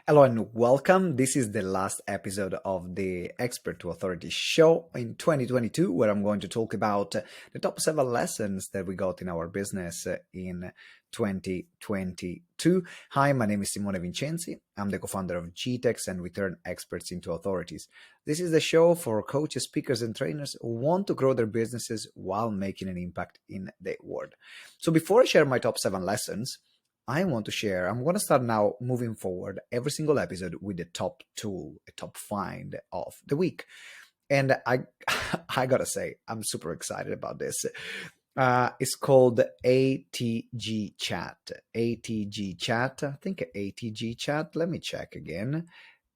Hello and welcome. This is the last episode of the Expert to Authority show in 2022, where I'm going to talk about the top 7 lessons that we got in our business in 2022. Hi, my name is Simone Vincenzi. I'm the co-founder of GTeX, and we turn experts into authorities. This is the show for coaches, speakers, and trainers who want to grow their businesses while making an impact in the world. So before I share my top 7 lessons, I'm going to start now moving forward every single episode with the top tool, a top find of the week. And I gotta say, I'm super excited about this. It's called ATG Chat. ATG Chat. I think ATG Chat. Let me check again.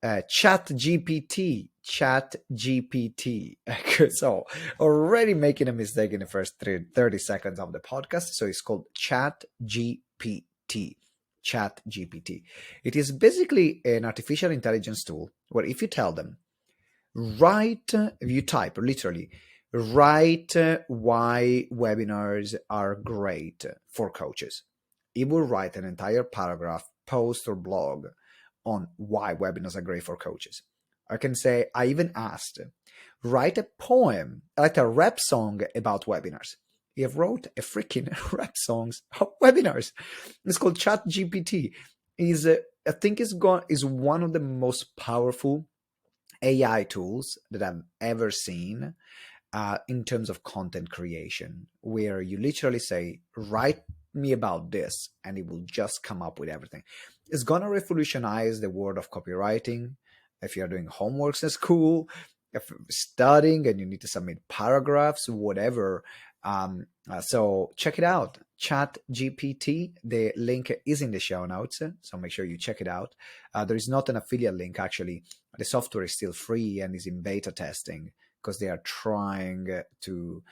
Chat GPT. So already making a mistake in the first 30 seconds of the podcast. So it's called Chat GPT. Chat GPT. It is basically an artificial intelligence tool where if you tell them, if you type literally, write why webinars are great for coaches. It will write an entire paragraph, post, or blog on why webinars are great for coaches. I even asked, write a poem, like a rap song about webinars. He wrote a freaking rap songs of webinars. It's called Chat GPT. I think is one of the most powerful AI tools that I've ever seen in terms of content creation, where you literally say, write me about this, and it will just come up with everything. It's gonna revolutionize the world of copywriting. If you're doing homeworks in school, if you're studying and you need to submit paragraphs, whatever. So check it out, Chat GPT. The link is in the show notes, so make sure you check it out. There is not an affiliate link, actually. The software is still free and is in beta testing because they are trying to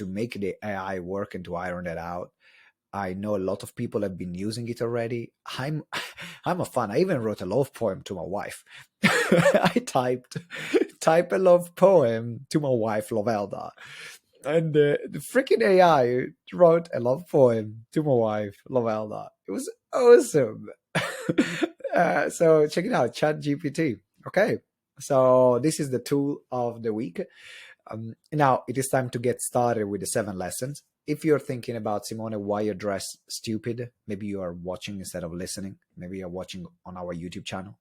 make the AI work and to iron that out. I know a lot of people have been using it already. I'm a fan. I even wrote a love poem to my wife. I type a love poem to my wife, Lovelda. And the freaking AI wrote a love poem to my wife, Lovelda. It was awesome. So check it out, Chat GPT. Okay, so this is the tool of the week. Now it is time to get started with the 7 lessons. If you're thinking about, Simone, why you dress stupid, maybe you are watching instead of listening. Maybe you're watching on our YouTube channel.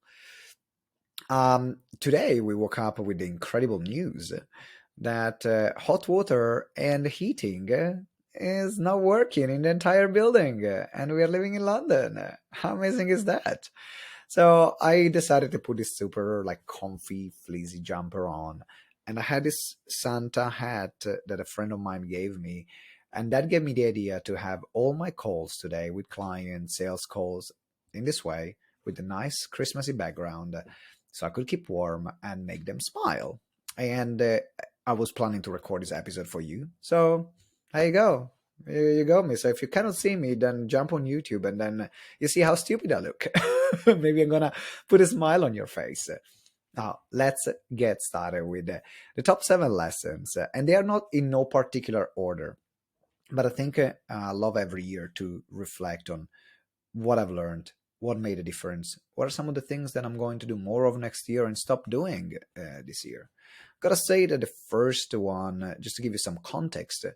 Today we woke up with the incredible news that hot water and heating is not working in the entire building, and we are living in London. How amazing is that? So I decided to put this super comfy fleecy jumper on, and I had this Santa hat that a friend of mine gave me, and that gave me the idea to have all my calls today with clients, sales calls, in this way with a nice Christmassy background, so I could keep warm and make them smile. And I was planning to record this episode for you. So there you go. Here you go, miss. So if you cannot see me, then jump on YouTube and then you see how stupid I look. Maybe I'm going to put a smile on your face. Now, let's get started with the top 7 lessons. And they are not in no particular order. But I think I love every year to reflect on what I've learned, what made a difference, what are some of the things that I'm going to do more of next year and stop doing this year. Gotta say that the first one, just to give you some context,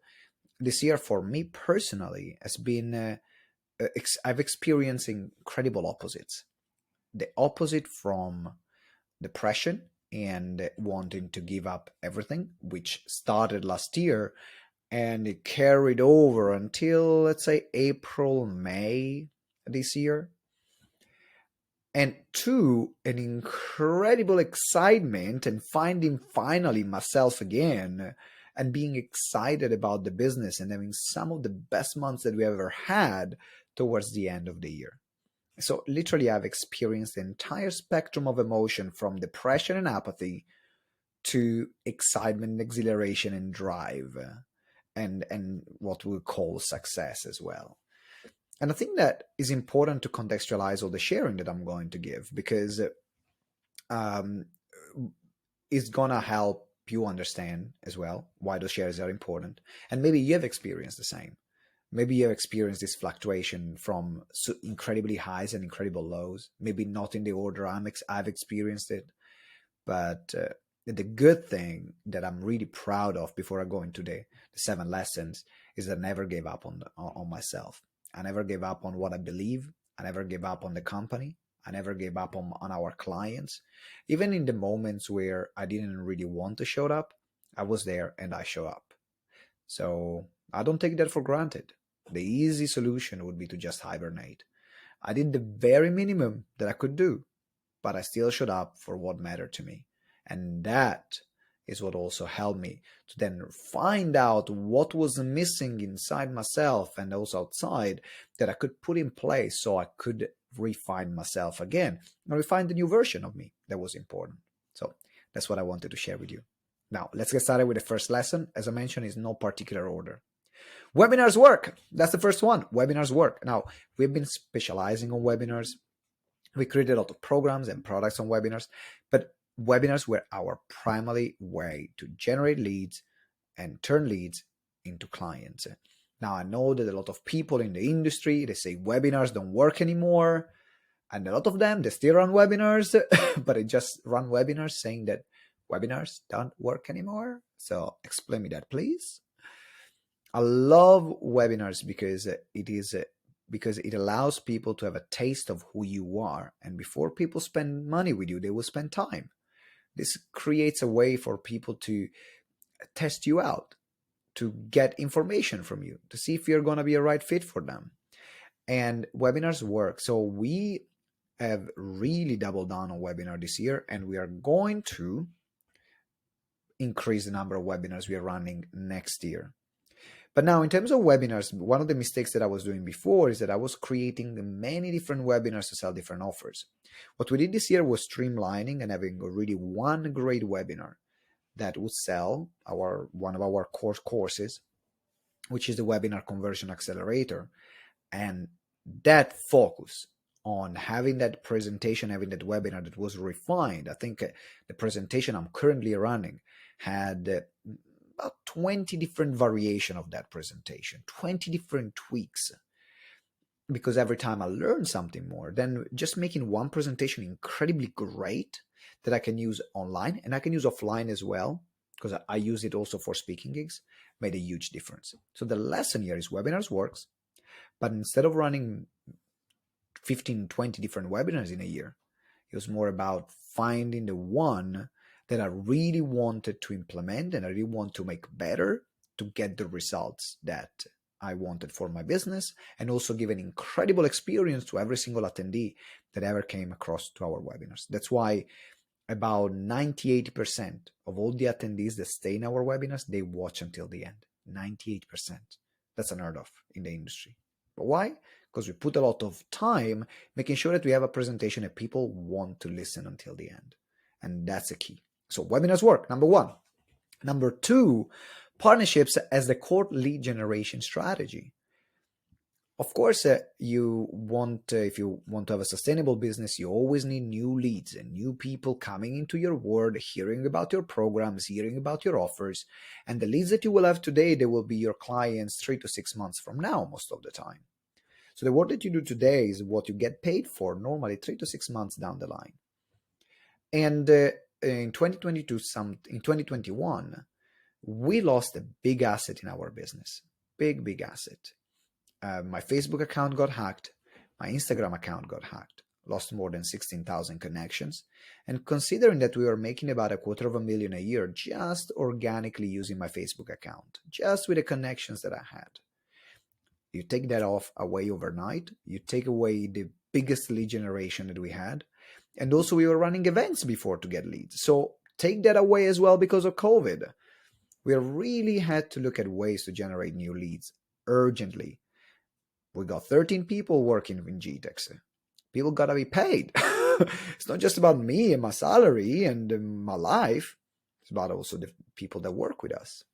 this year for me personally has been, I've experienced incredible opposites. The opposite from depression and wanting to give up everything, which started last year and it carried over until, let's say, April, May this year. And 2, an incredible excitement and finding finally myself again and being excited about the business and having some of the best months that we ever had towards the end of the year. So literally I've experienced the entire spectrum of emotion from depression and apathy to excitement and exhilaration and drive and what we call success as well. And I think that is important to contextualize all the sharing that I'm going to give, because it's going to help you understand as well why those shares are important. And maybe you have experienced the same. Maybe you have experienced this fluctuation from incredibly highs and incredible lows. Maybe not in the order I've experienced it, but the good thing that I'm really proud of before I go into the 7 lessons is that I never gave up on myself. I never gave up on what I believe. I never gave up on the company. I never gave up on our clients. Even in the moments where I didn't really want to show up, I was there and I show up. So I don't take that for granted. The easy solution would be to just hibernate. I did the very minimum that I could do, but I still showed up for what mattered to me. And that is what also helped me to then find out what was missing inside myself and also outside that I could put in place so I could refine myself again and refine the new version of me that was important. So that's what I wanted to share with you. Now, let's get started with the first lesson. As I mentioned, is no particular order. Webinars work. That's the first one. Webinars work. Now, we've been specializing on webinars. We created a lot of programs and products on webinars, but webinars were our primary way to generate leads and turn leads into clients. Now, I know that a lot of people in the industry, they say webinars don't work anymore. And a lot of them, they still run webinars, but they just run webinars saying that webinars don't work anymore. So explain me that, please. I love webinars because it allows people to have a taste of who you are. And before people spend money with you, they will spend time. This creates a way for people to test you out, to get information from you, to see if you're going to be a right fit for them. And webinars work. So we have really doubled down on webinar this year, and we are going to increase the number of webinars we are running next year. But now, in terms of webinars, one of the mistakes that I was doing before is that I was creating many different webinars to sell different offers. What we did this year was streamlining and having really one great webinar that would sell one of our core courses, which is the Webinar Conversion Accelerator. And that focus on having that presentation, having that webinar that was refined. I think the presentation I'm currently running had about 20 different variations of that presentation, 20 different tweaks. Because every time I learn something more, then just making one presentation incredibly great that I can use online and I can use offline as well, because I use it also for speaking gigs, made a huge difference. So the lesson here is webinars works, but instead of running 15, 20 different webinars in a year, it was more about finding the one that I really wanted to implement and I really want to make better to get the results that I wanted for my business, and also give an incredible experience to every single attendee that ever came across to our webinars. That's why about 98% of all the attendees that stay in our webinars, they watch until the end. 98%. That's unheard of in the industry. But why? Because we put a lot of time making sure that we have a presentation that people want to listen until the end. And that's the key. So webinars work, number one. Number two, partnerships as the core lead generation strategy. Of course, if you want to have a sustainable business, you always need new leads and new people coming into your world, hearing about your programs, hearing about your offers. And the leads that you will have today, they will be your clients 3 to 6 months from now, most of the time. So the work that you do today is what you get paid for normally 3 to 6 months down the line. And in 2021, we lost a big asset in our business. Big asset. My Facebook account got hacked. My Instagram account got hacked. Lost more than 16,000 connections. And considering that we were making about $250,000 a year just organically using my Facebook account, just with the connections that I had. You take that away overnight. You take away the biggest lead generation that we had. And also we were running events before to get leads. So take that away as well because of COVID. We really had to look at ways to generate new leads urgently. We got 13 people working in GTeX. People got to be paid. It's not just about me and my salary and my life. It's about also the people that work with us.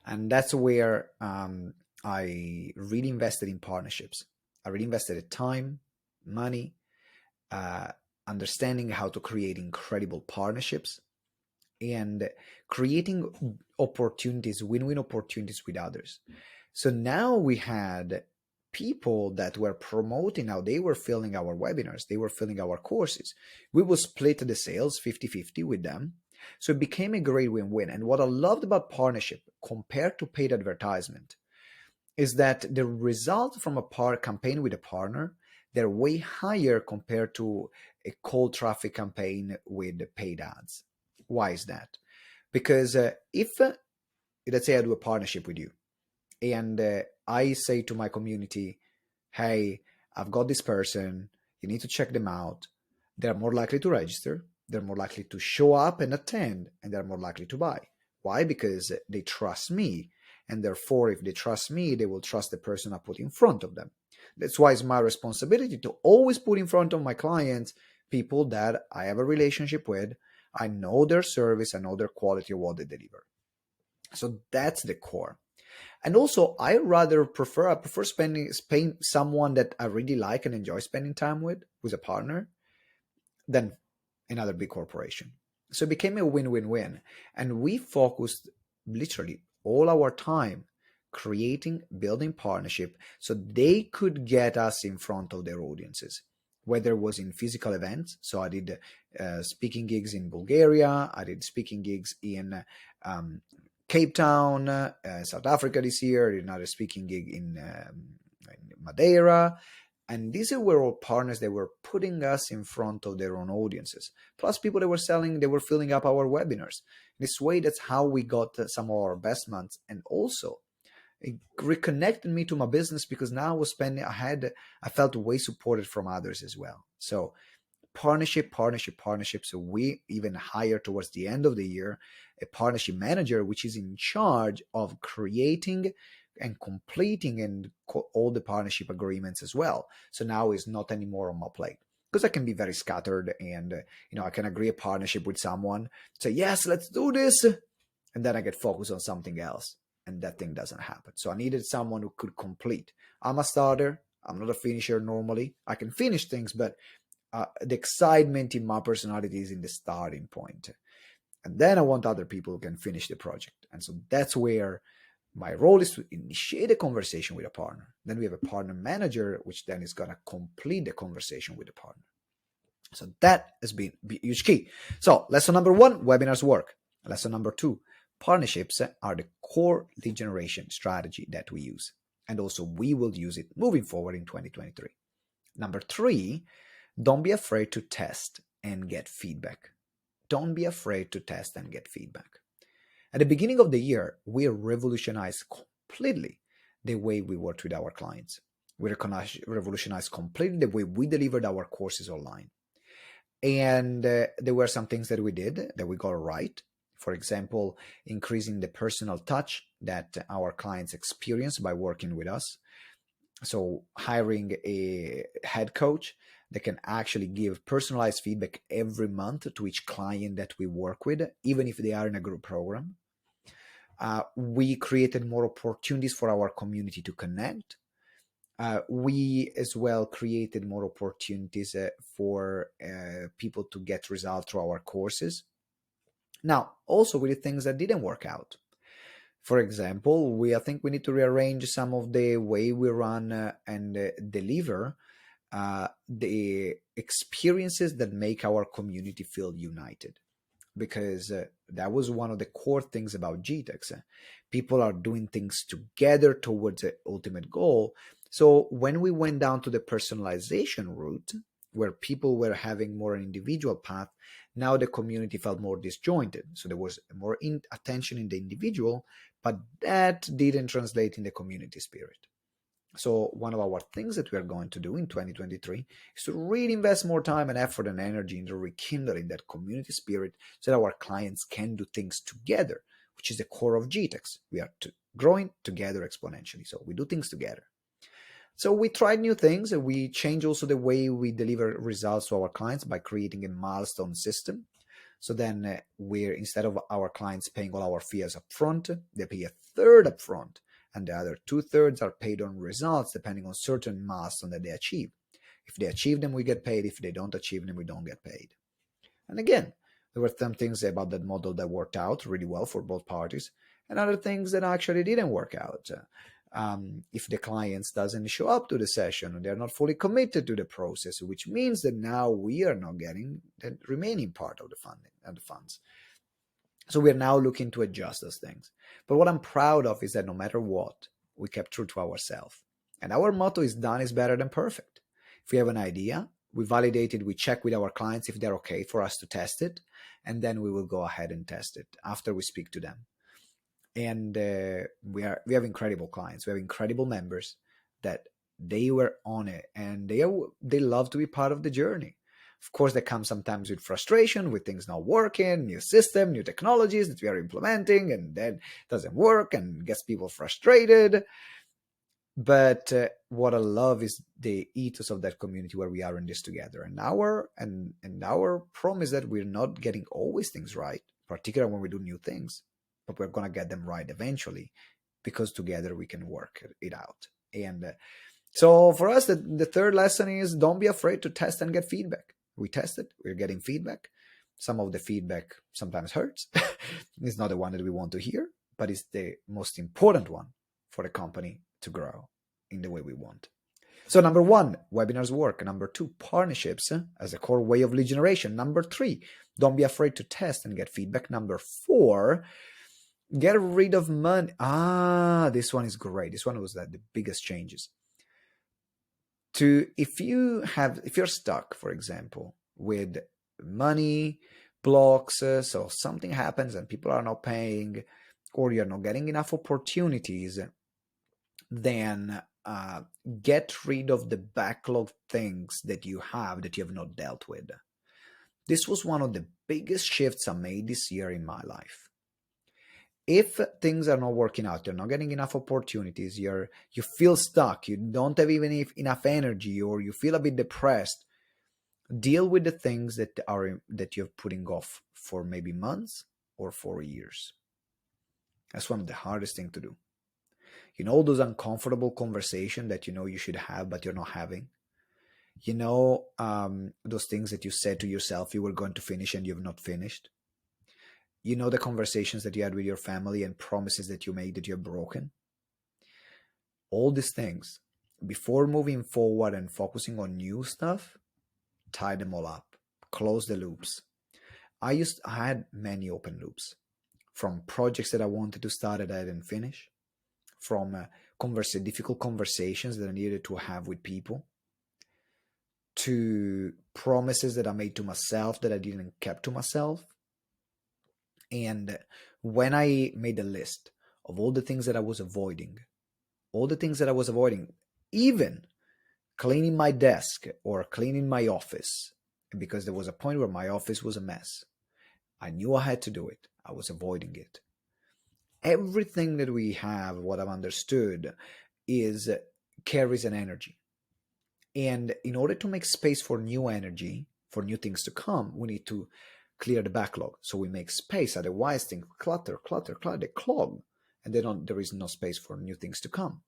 And that's where I really invested in partnerships. I really invested in time, money, understanding how to create incredible partnerships and creating opportunities, win-win opportunities with others. So now we had people that were promoting how they were filling our webinars, they were filling our courses. We will split the sales 50-50 with them. So it became a great win-win. And what I loved about partnership compared to paid advertisement is that the result from a campaign with a partner, they're way higher compared to a cold traffic campaign with paid ads. Why is that? Because if, let's say I do a partnership with you, and I say to my community, hey, I've got this person, you need to check them out. They're more likely to register, they're more likely to show up and attend, and they're more likely to buy. Why? Because they trust me. And therefore, if they trust me, they will trust the person I put in front of them. That's why it's my responsibility to always put in front of my clients people that I have a relationship with. I know their service, I know their quality of what they deliver. So that's the core. And also, I prefer spending someone that I really like and enjoy spending time with, who's a partner, than another big corporation. So it became a win-win-win. And we focused literally all our time creating, building partnership so they could get us in front of their audiences, whether it was in physical events. So I did speaking gigs in Bulgaria. I did speaking gigs in Cape Town, South Africa this year. I did another speaking gig in Madeira. And these were all partners that were putting us in front of their own audiences. Plus people that were selling, they were filling up our webinars. This way, that's how we got some of our best months. And also, it reconnected me to my business because now I was spending, I felt way supported from others as well. So partnership. So we even hired towards the end of the year a partnership manager, which is in charge of creating and completing and all the partnership agreements as well. So now it's not anymore on my plate because I can be very scattered and, I can agree a partnership with someone, say, yes, let's do this. And then I get focused on something else and that thing doesn't happen. So I needed someone who could complete. I'm a starter. I'm not a finisher normally. I can finish things, but the excitement in my personality is in the starting point. And then I want other people who can finish the project. And so that's where my role is to initiate a conversation with a partner. Then we have a partner manager, which then is going to complete the conversation with the partner. So that has been huge key. So lesson number 1, webinars work. Lesson number 2, partnerships are the core lead generation strategy that we use. And also we will use it moving forward in 2023. Number 3, don't be afraid to test and get feedback. Don't be afraid to test and get feedback. At the beginning of the year, we revolutionized completely the way we worked with our clients. We revolutionized completely the way we delivered our courses online. And there were some things that we did that we got right. For example, increasing the personal touch that our clients experience by working with us. So hiring a head coach that can actually give personalized feedback every month to each client that we work with, even if they are in a group program. We created more opportunities for our community to connect. We as well created more opportunities for people to get results through our courses. Now, also with the things that didn't work out. For example, I think we need to rearrange some of the way we run and deliver the experiences that make our community feel united. Because that was one of the core things about GTeX. People are doing things together towards the ultimate goal. So when we went down to the personalization route, where people were having more an individual path, now the community felt more disjointed. So there was more attention in the individual, but that didn't translate in the community spirit. So one of our things that we are going to do in 2023 is to really invest more time and effort and energy into rekindling that community spirit so that our clients can do things together, which is the core of GTeX. We are growing together exponentially. So we do things together. So we tried new things and we changed also the way we deliver results to our clients by creating a milestone system. So then instead of our clients paying all our fees up front, they pay a third up front. And the other 2/3 are paid on results depending on certain milestones that they achieve. If they achieve them, we get paid. If they don't achieve them, we don't get paid. And again, there were some things about that model that worked out really well for both parties, and other things that actually didn't work out. if the clients doesn't show up to the session, they're not fully committed to the process, which means that now we are not getting the remaining part of the funding and the funds. So we're now looking to adjust those things. But what I'm proud of is that no matter what, we kept true to ourselves. And our motto is done is better than perfect. If we have an idea, we validate it, we check with our clients if they're okay for us to test it, and then we will go ahead and test it after we speak to them. And we have incredible clients. We have incredible members that they were on it, and they love to be part of the journey. Of course, that comes sometimes with frustration, with things not working, new system, new technologies that we are implementing, and then doesn't work and gets people frustrated. But what I love is the ethos of that community where we are in this together. And our promise that we're not getting always things right, particularly when we do new things, but we're going to get them right eventually, because together we can work it out. And so for us, the third lesson is don't be afraid to test and get feedback. We tested, we're getting feedback. Some of the feedback sometimes hurts. It's not the one that we want to hear, but it's the most important one for the company to grow in the way we want. So number 1, webinars work. Number 2, partnerships as a core way of lead generation. Number 3, don't be afraid to test and get feedback. Number 4, get rid of money. This one is great. This one was the biggest changes. If you're stuck, for example, with money blocks, so something happens and people are not paying, or you're not getting enough opportunities, then get rid of the backlog things that you have not dealt with. This was one of the biggest shifts I made this year in my life. If things are not working out, you're not getting enough opportunities, you feel stuck, you don't have even enough energy, or you feel a bit depressed, deal with the things that you're putting off for maybe months or for years. That's one of the hardest things to do. Those uncomfortable conversations that you should have, but you're not having. Those things that you said to yourself you were going to finish and you've not finished. The conversations that you had with your family and promises that you made that you're broken. All these things, before moving forward and focusing on new stuff, tie them all up, close the loops. I had many open loops, from projects that I wanted to start that I didn't finish, from difficult conversations that I needed to have with people, to promises that I made to myself that I didn't keep to myself. And when I made a list of all the things that I was avoiding, even cleaning my desk or cleaning my office, because there was a point where my office was a mess. I knew I had to do it. I was avoiding it. Everything that we have, what I've understood, carries an energy. And in order to make space for new energy, for new things to come, we need to clear the backlog. So we make space, otherwise things clutter, they clog, and there is no space for new things to come.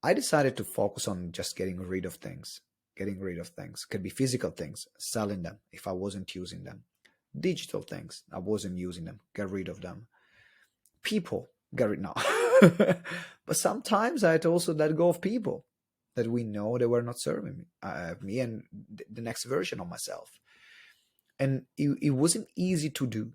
I decided to focus on just getting rid of things. Could be physical things, selling them if I wasn't using them. Digital things, I wasn't using them, get rid of them. People, get rid now. But sometimes I had to also let go of people that we know they were not serving me and the next version of myself. And it wasn't easy to do,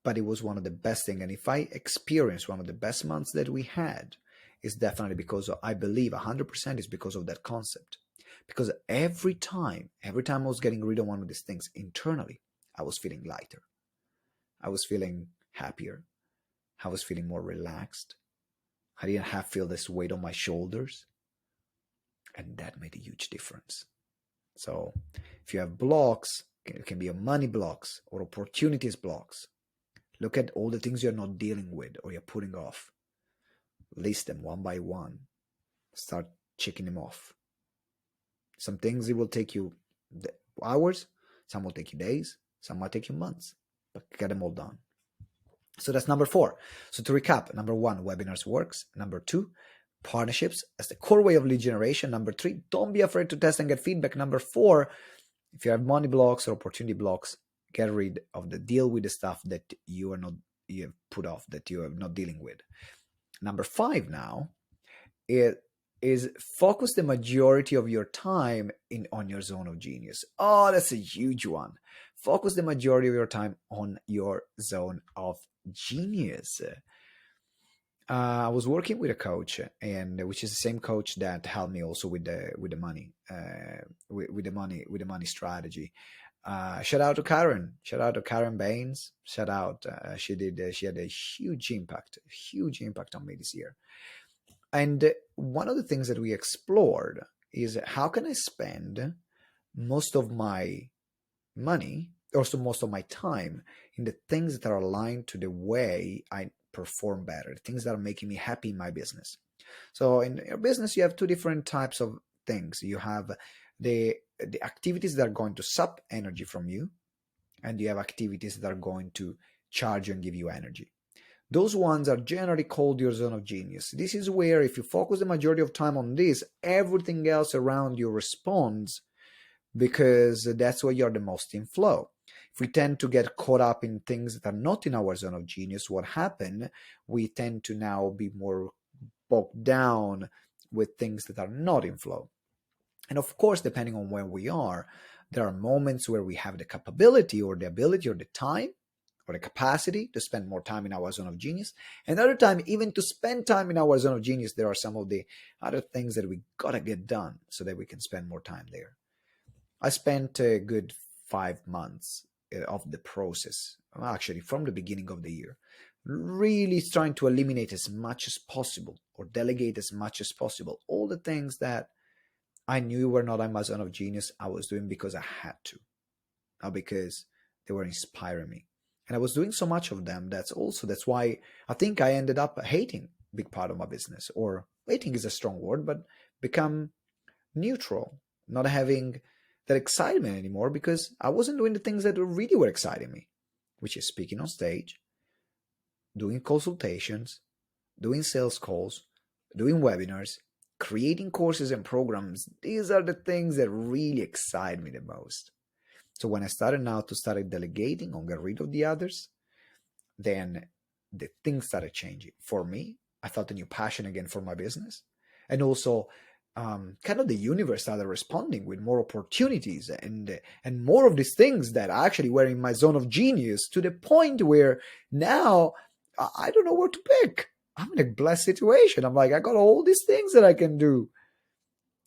but it was one of the best things. And if I experienced one of the best months that we had, it's definitely because I believe 100% is because of that concept. Because every time I was getting rid of one of these things internally, I was feeling lighter. I was feeling happier. I was feeling more relaxed. I didn't feel this weight on my shoulders. And that made a huge difference. So if you have blocks, it can be your money blocks or opportunities blocks. Look at all the things you're not dealing with or you're putting off. List them one by one. Start checking them off. Some things it will take you hours, some will take you days, some might take you months, but get them all done. So that's number 4. So to recap, number 1, webinars works. Number 2, partnerships as the core way of lead generation. Number 3, don't be afraid to test and get feedback. Number 4, if you have money blocks or opportunity blocks, get rid of deal with the stuff that you have put off, that you are not dealing with. Number 5 now, it is focus the majority of your time on your zone of genius. Oh, that's a huge one. Focus the majority of your time on your zone of genius. I was working with a coach, and which is the same coach that helped me also with the money, with the money strategy. Shout out to Karen. Shout out to Karen Baines. Shout out. She had a huge impact on me this year. And one of the things that we explored is how can I spend most of my money, also most of my time, in the things that are aligned to the way I perform better, things that are making me happy in my business. So in your business, you have two different types of things. You have the activities that are going to suck energy from you, and you have activities that are going to charge you and give you energy. Those ones are generally called your zone of genius. This is where if you focus the majority of time on this, everything else around you responds, because that's where you're the most in flow. If we tend to get caught up in things that are not in our zone of genius, what happens? We tend to now be more bogged down with things that are not in flow. And of course, depending on where we are, there are moments where we have the capability or the ability or the time or the capacity to spend more time in our zone of genius. And other time, even to spend time in our zone of genius, there are some of the other things that we gotta get done so that we can spend more time there. I spent a good 5 months of the process, actually from the beginning of the year, really trying to eliminate as much as possible or delegate as much as possible all the things that I knew were not in my zone of genius. I was doing because I had to, not because they were inspiring me. And I was doing so much of them. That's why I think I ended up hating a big part of my business, or hating is a strong word, but become neutral, not having that excitement anymore, because I wasn't doing the things that really were exciting me, which is speaking on stage, doing consultations, doing sales calls, doing webinars, creating courses and programs. These are the things that really excite me the most. So when I started now to start delegating or get rid of the others, then the things started changing. For me, I felt a new passion again for my business. And also kind of the universe started responding with more opportunities and more of these things that actually were in my zone of genius, to the point where now I don't know where to pick. I'm in a blessed situation. I'm like, I got all these things that I can do,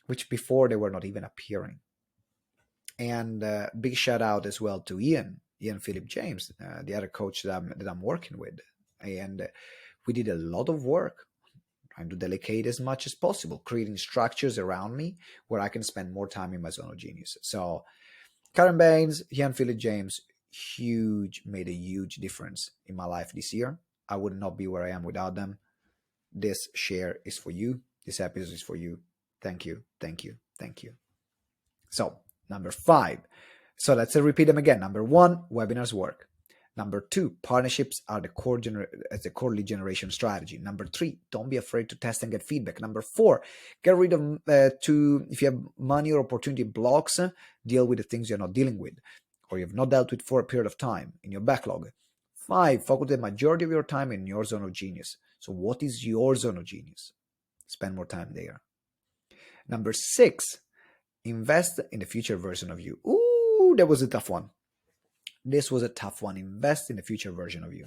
which before they were not even appearing. And big shout out as well to Ian Philip James, the other coach that I'm working with. And we did a lot of work trying to delegate as much as possible, creating structures around me where I can spend more time in my zone of genius. So Karen Baines, Ian Philip James, made a huge difference in my life this year. I would not be where I am without them. This share is for you. This episode is for you. Thank you, thank you, thank you. So number 5. So let's repeat them again. Number 1, webinars work. Number 2, partnerships are the core lead generation strategy. Number 3, don't be afraid to test and get feedback. Number 4, get rid of if you have money or opportunity blocks, deal with the things you're not dealing with or you've not dealt with for a period of time in your backlog. 5, focus the majority of your time in your zone of genius. So what is your zone of genius? Spend more time there. Number 6, invest in the future version of you. Ooh, that was a tough one. This was a tough one. Invest in the future version of you.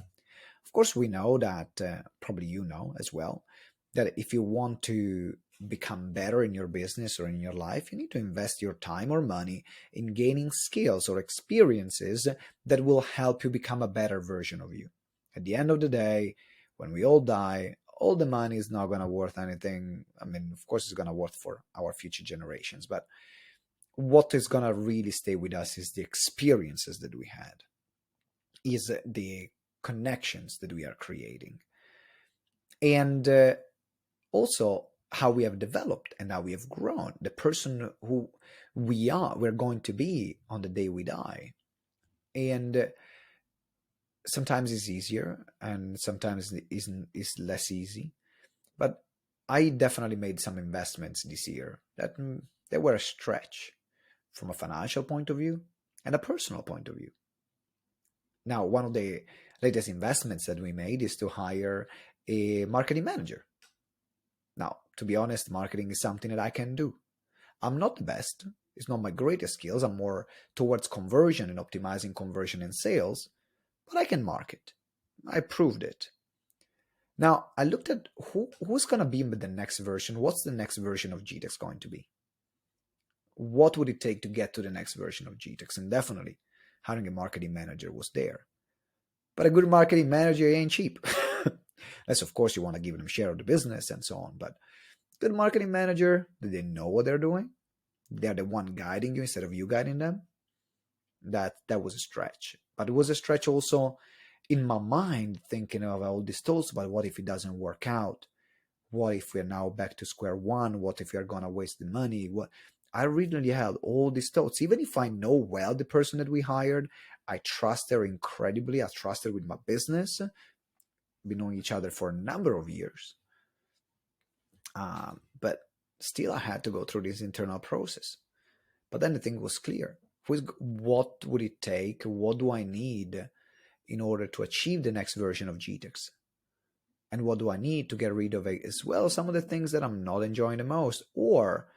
Of course, we know that, probably you know as well, that if you want to become better in your business or in your life, you need to invest your time or money in gaining skills or experiences that will help you become a better version of you. At the end of the day, when we all die, all the money is not going to worth anything. I mean, of course, it's going to worth for our future generations, but what is going to really stay with us is the experiences that we had, is the connections that we are creating, and also how we have developed and how we have grown, the person who we're going to be on the day we die. And sometimes it's easier and sometimes it's less easy, but I definitely made some investments this year that they were a stretch from a financial point of view and a personal point of view. Now, one of the latest investments that we made is to hire a marketing manager. Now, to be honest, marketing is something that I can do. I'm not the best. It's not my greatest skills. I'm more towards conversion and optimizing conversion and sales, but I can market. I proved it. Now, I looked at who's going to be in the next version. What's the next version of GTeX going to be? What would it take to get to the next version of GTeX? And definitely, hiring a marketing manager was there. But a good marketing manager ain't cheap. Unless, of course, you want to give them a share of the business and so on. But good marketing manager, do they know what they're doing? They're the one guiding you instead of you guiding them. That was a stretch. But it was a stretch also in my mind, thinking of all these thoughts about what if it doesn't work out? What if we're now back to square one? What if we're going to waste the money? What? I really had all these thoughts. Even if I know well the person that we hired, I trust her incredibly. I trust her with my business. We've been knowing each other for a number of years. But still, I had to go through this internal process. But then the thing was clear. What would it take? What do I need in order to achieve the next version of GTeX? And what do I need to get rid of it as well? Some of the things that I'm not enjoying the most, or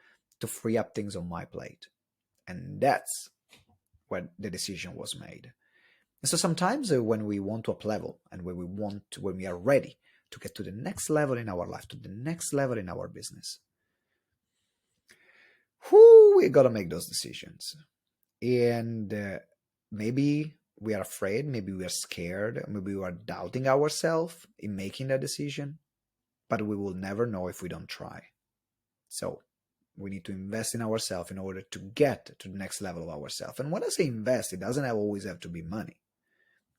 to free up things on my plate. And that's when the decision was made. And so sometimes when we want to up level and when we are ready to get to the next level in our life, to the next level in our business, we got to make those decisions. And maybe we are afraid, maybe we are scared, maybe we are doubting ourselves in making that decision, but we will never know if we don't try. So we need to invest in ourselves in order to get to the next level of ourselves. And when I say invest, it doesn't always have to be money.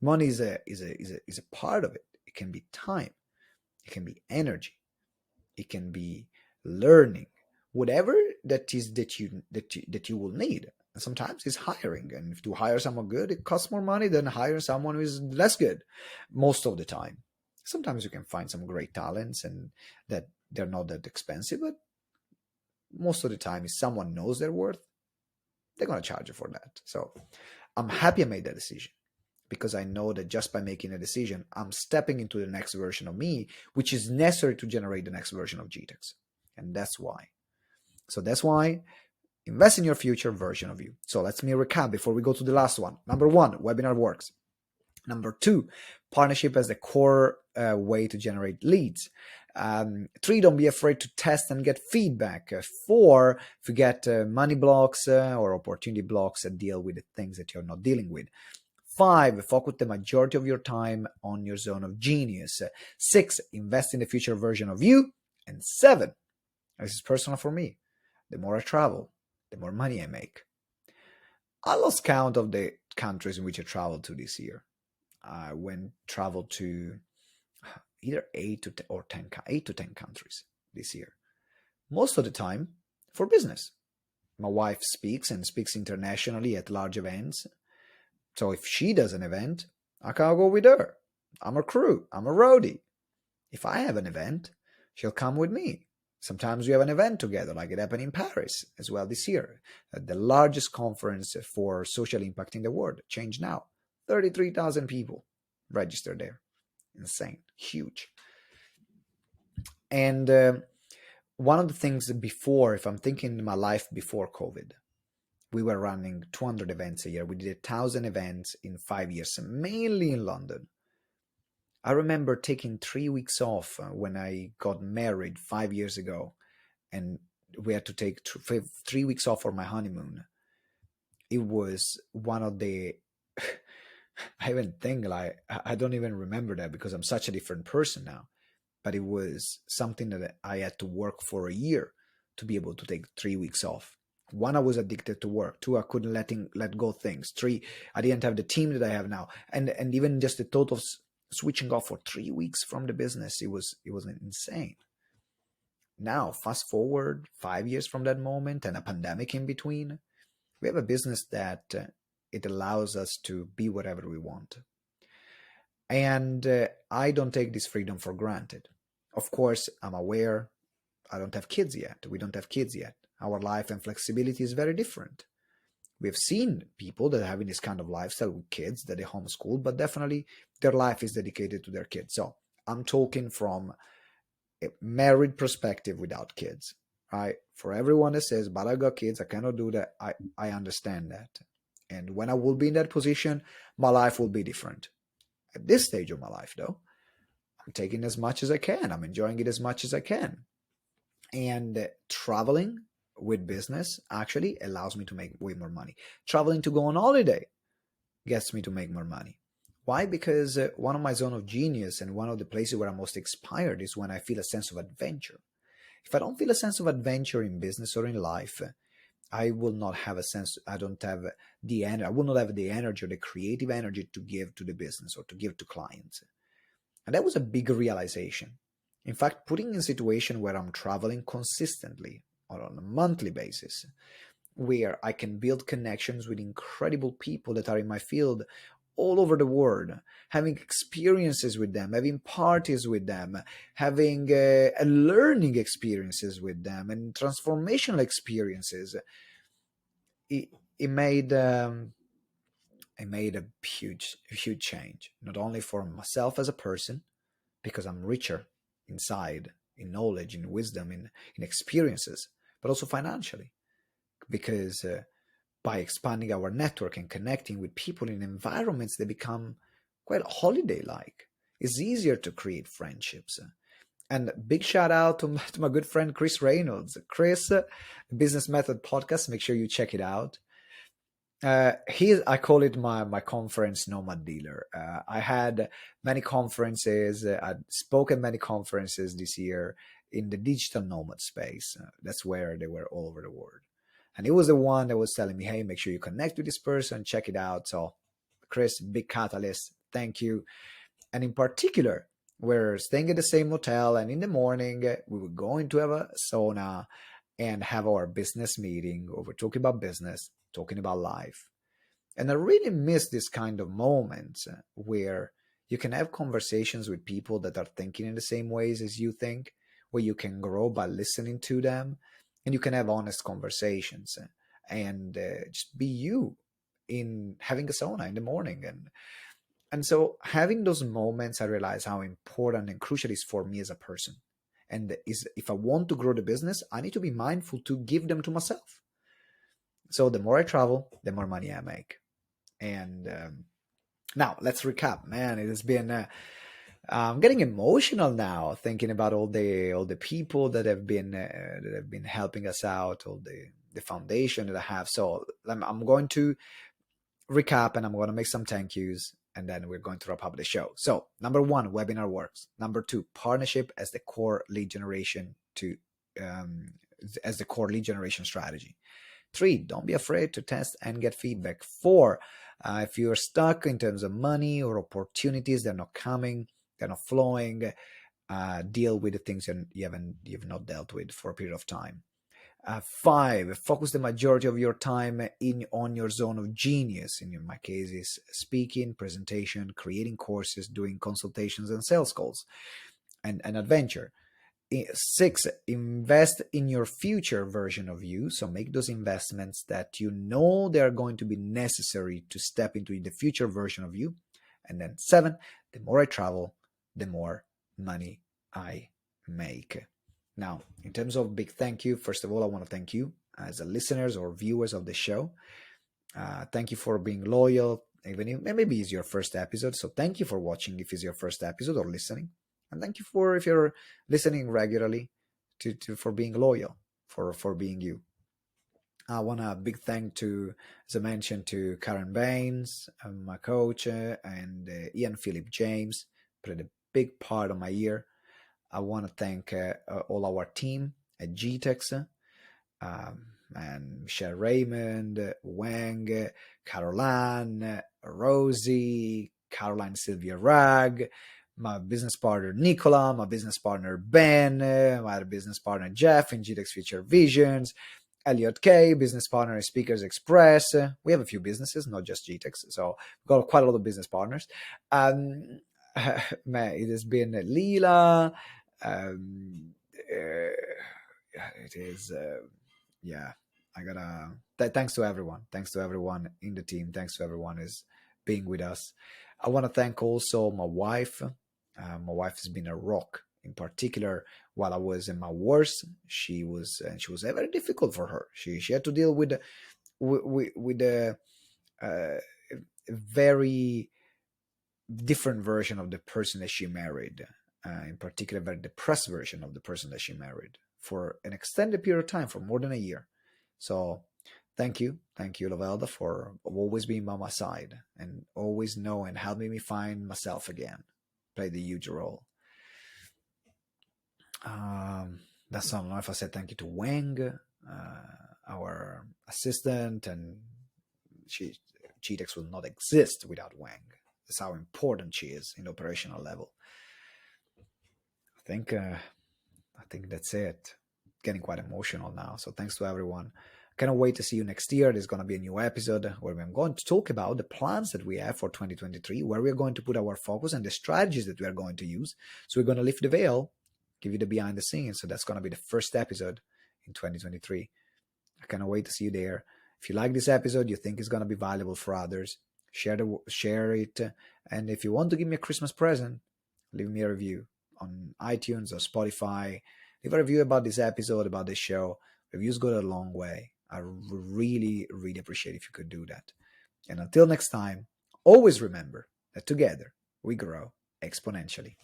Money is a part of it. It can be time, it can be energy, it can be learning, whatever that you will need. And sometimes it's hiring, and if you hire someone good, it costs more money than hiring someone who is less good. Most of the time, sometimes you can find some great talents, and that they're not that expensive. But most of the time, if someone knows their worth, they're gonna charge you for that. So I'm happy I made that decision, because I know that just by making a decision, I'm stepping into the next version of me, which is necessary to generate the next version of GTeX. And that's why. So that's why invest in your future version of you. So let me recap before we go to the last one. Number 1, webinar works. Number 2, partnership as the core way to generate leads. 3, don't be afraid to test and get feedback. 4, if you get money blocks or opportunity blocks, deal with the things that you're not dealing with. 5, focus the majority of your time on your zone of genius. 6, invest in the future version of you. And 7, this is personal for me, the more I travel, the more money I make. I lost count of the countries in which I traveled to this year. I traveled to either 8 to 10 countries this year. Most of the time for business. My wife speaks internationally at large events. So if she does an event, I can't go with her. I'm a crew. I'm a roadie. If I have an event, she'll come with me. Sometimes we have an event together, like it happened in Paris as well this year. The largest conference for social impact in the world. Change Now. 33,000 people registered there. Insane. Huge. And one of the things before, if I'm thinking my life before COVID, we were running 200 events a year. We did 1,000 events in 5 years, mainly in London. I remember taking 3 weeks off when I got married 5 years ago, and we had to take 3 weeks off for my honeymoon. It was one of the, I don't even remember that because I'm such a different person now, but it was something that I had to work for a year to be able to take 3 weeks off. 1, I was addicted to work. 2, I couldn't let go things. 3, I didn't have the team that I have now. And even just the thought of switching off for 3 weeks from the business, it was insane. Now, fast forward 5 years from that moment and a pandemic in between, we have a business that it allows us to be whatever we want. And I don't take this freedom for granted. Of course, I'm aware I don't have kids yet. We don't have kids yet. Our life and flexibility is very different. We've seen people that are having this kind of lifestyle with kids that they homeschool, but definitely their life is dedicated to their kids. So I'm talking from a married perspective without kids, right? For everyone that says, but I got kids, I cannot do that, I understand that. And when I will be in that position, my life will be different. At this stage of my life, though, I'm taking as much as I can. I'm enjoying it as much as I can. And traveling with business actually allows me to make way more money. Traveling to go on holiday gets me to make more money. Why? Because one of my zone of genius and one of the places where I'm most inspired is when I feel a sense of adventure. If I don't feel a sense of adventure in business or in life, I will not have a sense. I don't have the energy. I will not have the energy or the creative energy to give to the business or to give to clients. And that was a big realization. In fact, putting in a situation where I'm traveling consistently or on a monthly basis, where I can build connections with incredible people that are in my field all over the world, having experiences with them, having parties with them, having learning experiences with them, and transformational experiences. It, it made it made a huge change, not only for myself as a person, because I'm richer inside in knowledge, in wisdom, in experiences, but also financially, because by expanding our network and connecting with people in environments that become quite holiday like, it's easier to create friendships. And big shout out to my good friend Chris Reynolds. Chris, Business Method Podcast, make sure you check it out. I call it my conference nomad dealer. I had many conferences. I spoke at many conferences this year in the digital nomad space. That's where they were all over the world. And it was the one that was telling me, hey, make sure you connect with this person, check it out. So, Chris, big catalyst. Thank you. And in particular, we're staying at the same hotel, and in the morning, we were going to have a sauna and have our business meeting where we're talking about business, talking about life. And I really miss this kind of moments where you can have conversations with people that are thinking in the same ways as you think, where you can grow by listening to them, and you can have honest conversations and just be you in having a sauna in the morning. And so having those moments, I realize how important and crucial it is for me as a person. And is if I want to grow the business, I need to be mindful to give them to myself. So the more I travel, the more money I make. And now let's recap. Man, it has been. I'm getting emotional now thinking about all the people that have been helping us out, all the foundation that I have. So I'm going to recap and I'm going to make some thank yous, and then we're going to wrap up the show. So number one, webinar works. Number two, partnership as the core lead generation as the core lead generation strategy. Three, don't be afraid to test and get feedback. Four, if you're stuck in terms of money or opportunities, they're not coming, they're not flowing, deal with the things you've not dealt with for a period of time. Five, focus the majority of your time on your zone of genius. In my case, is speaking, presentation, creating courses, doing consultations and sales calls, and adventure. Six, invest in your future version of you. So make those investments that you know they are going to be necessary to step into the future version of you. And then seven, the more I travel, the more money I make. Now, in terms of big thank you, first of all, I want to thank you as a listeners or viewers of the show. Thank you for being loyal, even if maybe it's your first episode. So thank you for watching if it's your first episode or listening. And thank you for if you're listening regularly for being loyal, for being you. I want a big thank to, as I mentioned, to Karen Baines, my coach, and Ian Philip James, played a big part of my year. I want to thank all our team at GTeX, and Michelle Raymond, Wang, Caroline, Rosie, Caroline Sylvia Ragg, my business partner Nicola, my business partner Ben, my other business partner Jeff in GTeX Future Visions, Elliot K, business partner at Speakers Express. We have a few businesses, not just GTeX, so we've got quite a lot of business partners. Man, it has been Leela. It is, yeah. I gotta. Thanks to everyone. Thanks to everyone in the team. Thanks to everyone who's being with us. I want to thank also my wife, My wife has been a rock. In particular, while I was in my worst, she was very difficult for her. She had to deal with a very different version of the person that she married. In particular, a very depressed version of the person that she married for an extended period of time, for more than a year. So thank you, Lovelda, for always being by my side and always knowing, helping me find myself again. Played a huge role. That's all. I don't know if I said thank you to Wang, our assistant, and she GTeX will not exist without Wang. That's how important she is in the operational level. I think that's it. Getting quite emotional now. So thanks to everyone. Cannot wait to see you next year. There's going to be a new episode where we're going to talk about the plans that we have for 2023, where we're going to put our focus and the strategies that we are going to use. So we're going to lift the veil, give you the behind the scenes. So that's going to be the first episode in 2023. I cannot wait to see you there. If you like this episode, you think it's going to be valuable for others, share it. And if you want to give me a Christmas present, leave me a review on iTunes or Spotify. Leave a review about this episode, about this show. Reviews go a long way. I really, really appreciate if you could do that. And until next time, always remember that together we grow exponentially.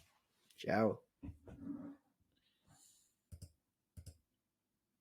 Ciao.